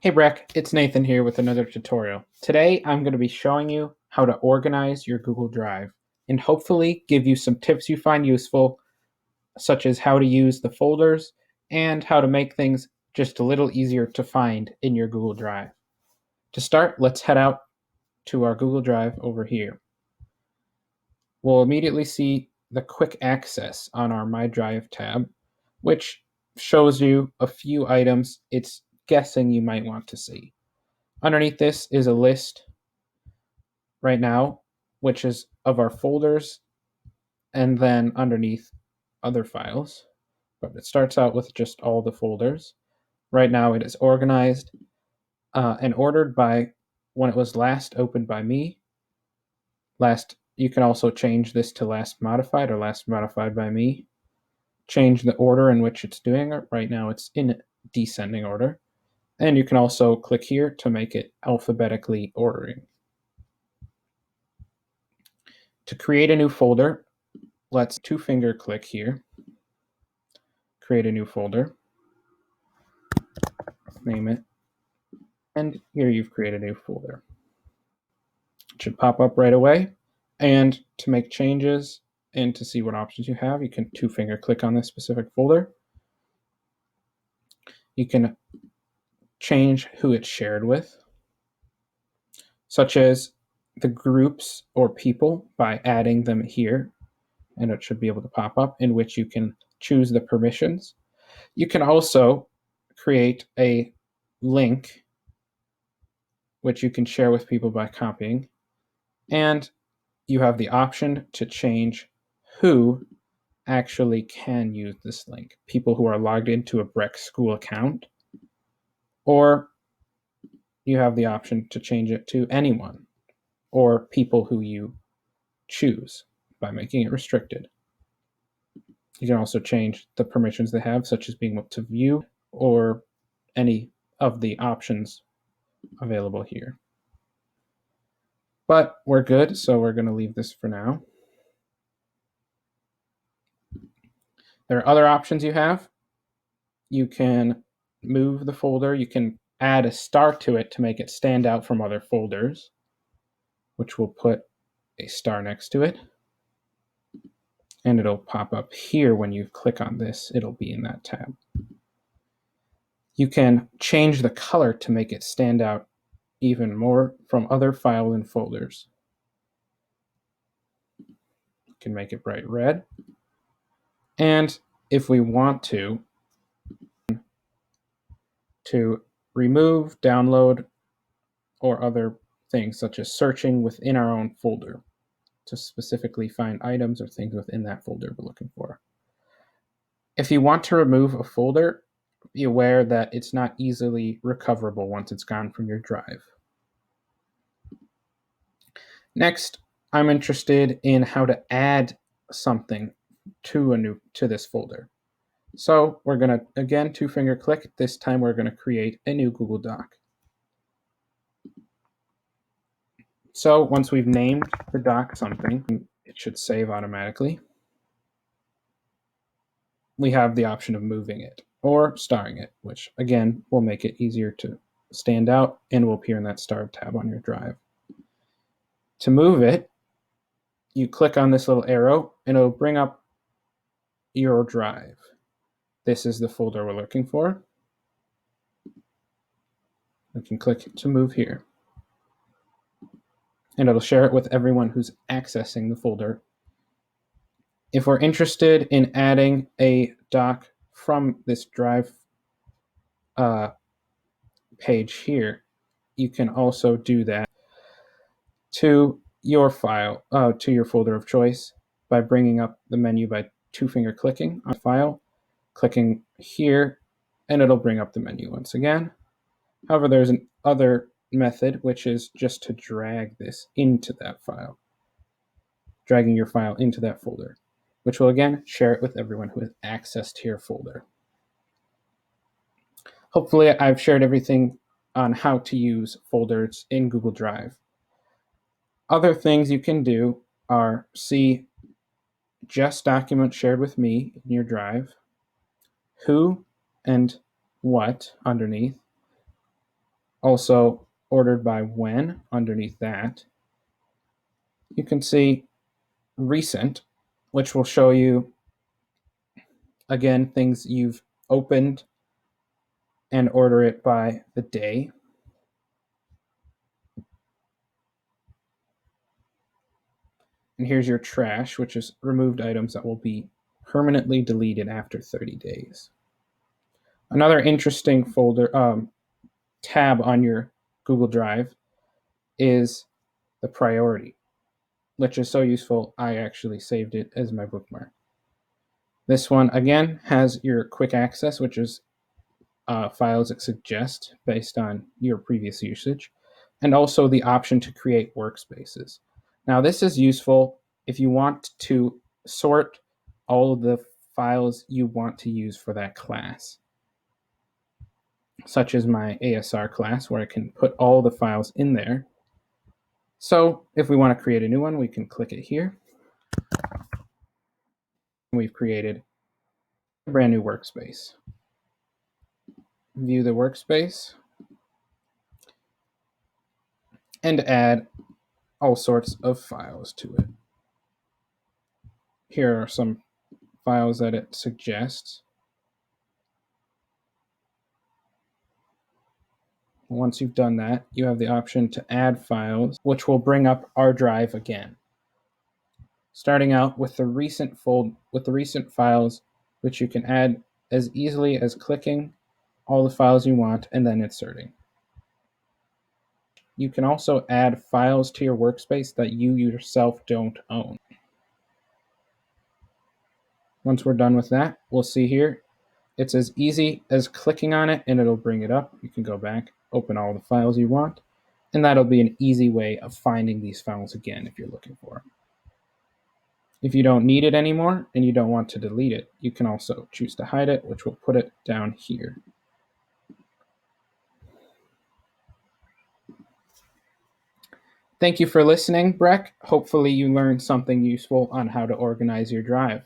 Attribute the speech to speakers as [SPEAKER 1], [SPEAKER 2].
[SPEAKER 1] Hey Breck, it's Nathan here with another tutorial. Today I'm going to be showing you how to organize your Google Drive and hopefully give you some tips you find useful, such as how to use the folders and how to make things just a little easier to find in your Google Drive. To start, let's head out to our Google Drive over here. We'll immediately see the quick access on our My Drive tab, which shows you a few items it's guessing you might want to see. Underneath this is a list right now, which is of our folders, and then underneath other files. But it starts out with just all the folders. Right now it is organized and ordered by when it was last opened by me. You can also change this to last modified or last modified by me. Change the order in which it's doing it. Right now it's in descending order. And you can also click here to make it alphabetically ordering. To create a new folder, let's two-finger click here, create a new folder, name it, and here you've created a new folder. It should pop up right away. And to make changes and to see what options you have, you can two-finger click on this specific folder. You can change who it's shared with, such as the groups or people by adding them here, and it should be able to pop up, in which you can choose the permissions. You can also create a link which you can share with people by copying, and you have the option to change who actually can use this link. People who are logged into a Breck School account, or you have the option to change it to anyone or people who you choose by making it restricted. You can also change the permissions they have, such as being able to view or any of the options available here. But we're good, so we're going to leave this for now. There are other options you have. You can move the folder. You can add a star to it to make it stand out from other folders, which will put a star next to it. And it'll pop up here when you click on this. It'll be in that tab. You can change the color to make it stand out even more from other files and folders. You can make it bright red. And if we want to remove, download, or other things such as searching within our own folder to specifically find items or things within that folder we're looking for. If you want to remove a folder, be aware that it's not easily recoverable once it's gone from your drive. Next, I'm interested in how to add something to this folder. So we're going to, again, two-finger click. This time we're going to create a new Google Doc. So once we've named the doc something, it should save automatically. We have the option of moving it or starring it, which again will make it easier to stand out and will appear in that starred tab on your drive. To move it, you click on this little arrow and it'll bring up your drive. This is the folder we're looking for. We can click to move here. And it'll share it with everyone who's accessing the folder. If we're interested in adding a doc from this drive page here, you can also do that to your file, to your folder of choice by bringing up the menu by two-finger clicking on file, clicking here, and it'll bring up the menu once again. However, there's an other method, which is just to drag this into that file, dragging your file into that folder, which will again share it with everyone who has access to your folder. Hopefully I've shared everything on how to use folders in Google Drive. Other things you can do are see just documents shared with me in your drive, who and what underneath, Also, ordered by when underneath that. You can see recent, which will show you, again, things you've opened and order it by the day. And here's your trash, which is removed items that will be permanently deleted after 30 days. Another interesting tab on your Google Drive is the priority, which is so useful I actually saved it as my bookmark. This one, again, has your quick access, which is files it suggests based on your previous usage, and also the option to create workspaces. Now, this is useful if you want to sort all of the files you want to use for that class, such as my ASR class, where I can put all the files in there. So if we want to create a new one, we can click it here. We've created a brand new workspace. View the workspace and add all sorts of files to it. Here are some files that it suggests. Once you've done that, you have the option to add files, which will bring up our drive again. Starting out with the recent files, which you can add as easily as clicking all the files you want and then inserting. You can also add files to your workspace that you yourself don't own. Once we're done with that, we'll see here, it's as easy as clicking on it and it'll bring it up. You can go back, open all the files you want, and that'll be an easy way of finding these files again if you're looking for them. If you don't need it anymore and you don't want to delete it, you can also choose to hide it, which will put it down here. Thank you for listening, Breck. Hopefully you learned something useful on how to organize your drive.